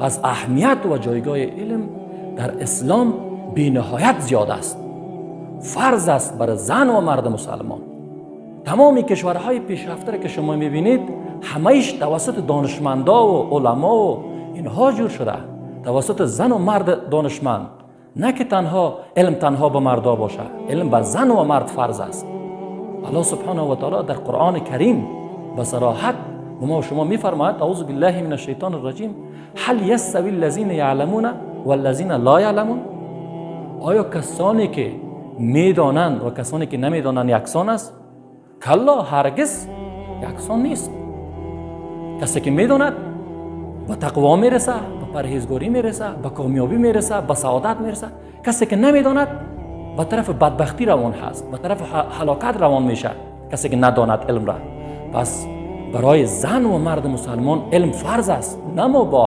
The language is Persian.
پس اهمیت و جایگاه علم در اسلام بی نهایت زیاد است. فرض است بر زن و مرد مسلمان. تمامی کشورهای پیشرفته را که شما میبینید همه‌اش توسط دانشمندا و علما و اینها جور شده، توسط زن و مرد دانشمند. نه که علم تنها به مردا باشه، علم بر زن و مرد فرض است. الله سبحانه و تعالی در قرآن کریم به صراحت به ما و شما میفرماید اعوذ بالله من الشیطان الرجیم هل یستوی الذین یعلمون والذین لا یعلمون؟ آیا کسانی که میدانند و کسانی که نمیدانند یکسان است؟ کلا، هرگز یکسان نیست. کسی که میداند به تقوا میرسه، به پرهیزگاری میرسه، به کامیابی میرسه، به سعادت میرسه. کسی که نمیداند به طرف بدبختی روان هست، به طرف هلاکت روان میشه. کسی که نداند علم را. پس برای زن و مرد مسلمان علم فرض است، نه مباح.